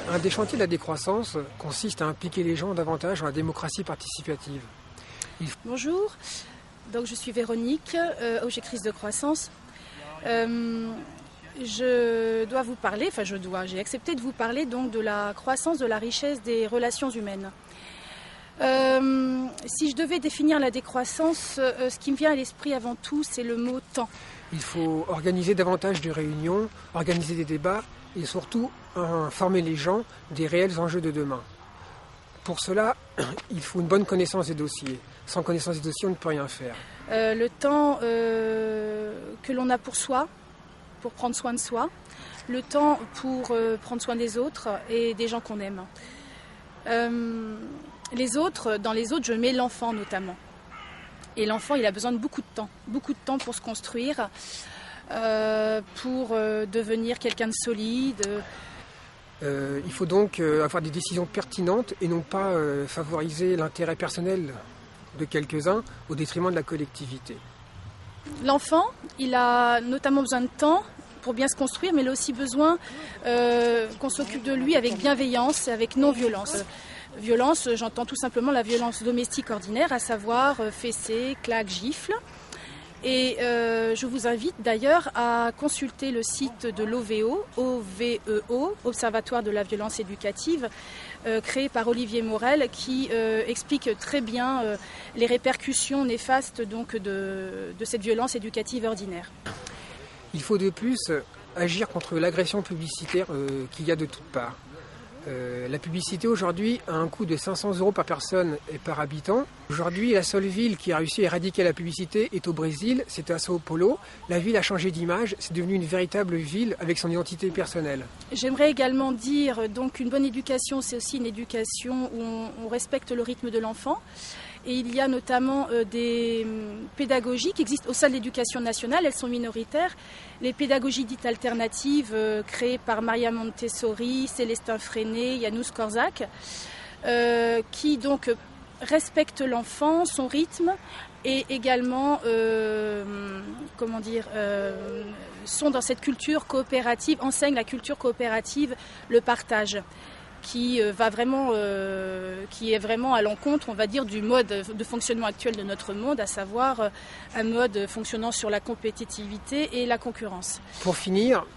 Un des chantiers de la décroissance consiste à impliquer les gens davantage dans la démocratie participative. Bonjour, donc je suis Véronique, objectrice de croissance. J'ai accepté de vous parler donc de la croissance, de la richesse des relations humaines. Si je devais définir la décroissance, ce qui me vient à l'esprit avant tout, c'est le mot temps. Il faut organiser davantage de réunions, organiser des débats et surtout informer les gens des réels enjeux de demain. Pour cela, il faut une bonne connaissance des dossiers. Sans connaissance des dossiers, on ne peut rien faire. Le temps que l'on a pour soi, pour prendre soin de soi, le temps pour prendre soin des autres et des gens qu'on aime. Dans les autres, je mets l'enfant notamment. Et l'enfant, il a besoin de beaucoup de temps pour se construire, pour devenir quelqu'un de solide. Il faut donc avoir des décisions pertinentes et non pas favoriser l'intérêt personnel de quelques-uns au détriment de la collectivité. L'enfant, il a notamment besoin de temps pour bien se construire, mais il a aussi besoin qu'on s'occupe de lui avec bienveillance et avec non-violence. Violence, j'entends tout simplement la violence domestique ordinaire, à savoir fessées, claques, gifles. Et je vous invite d'ailleurs à consulter le site de l'OVEO, Observatoire de la violence éducative, créé par Olivier Morel, qui explique très bien les répercussions néfastes donc, de cette violence éducative ordinaire. Il faut de plus agir contre l'agression publicitaire qu'il y a de toutes parts. La publicité aujourd'hui a un coût de 500 € par personne et par habitant. Aujourd'hui, la seule ville qui a réussi à éradiquer la publicité est au Brésil, c'est à Sao Paulo. La ville a changé d'image, c'est devenu une véritable ville avec son identité personnelle. J'aimerais également dire donc une bonne éducation, c'est aussi une éducation où on respecte le rythme de l'enfant. Et il y a notamment des pédagogies qui existent au sein de l'éducation nationale, elles sont minoritaires. Les pédagogies dites alternatives créées par Maria Montessori, Célestin Freinet, Janusz Korczak, qui donc respectent l'enfant, son rythme et également sont dans cette culture coopérative, enseignent la culture coopérative, le partage. Qui est vraiment à l'encontre, on va dire, du mode de fonctionnement actuel de notre monde, à savoir un mode fonctionnant sur la compétitivité et la concurrence. Pour finir,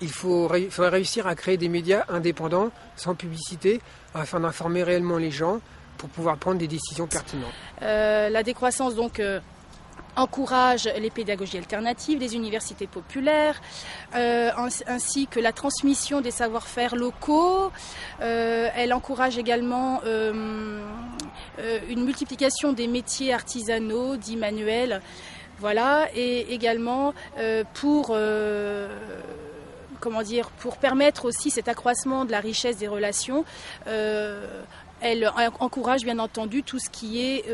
il faudrait réussir à créer des médias indépendants, sans publicité, afin d'informer réellement les gens pour pouvoir prendre des décisions pertinentes. La décroissance, donc, encourage les pédagogies alternatives, les universités populaires, ainsi que la transmission des savoir-faire locaux. Elle encourage également une multiplication des métiers artisanaux, dits manuels, voilà, et également pour permettre aussi cet accroissement de la richesse des relations. Elle encourage bien entendu tout ce qui est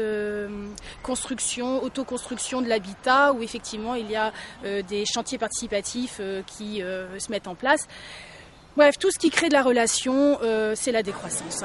autoconstruction de l'habitat, où effectivement il y a des chantiers participatifs qui se mettent en place. Bref, tout ce qui crée de la relation, c'est la décroissance.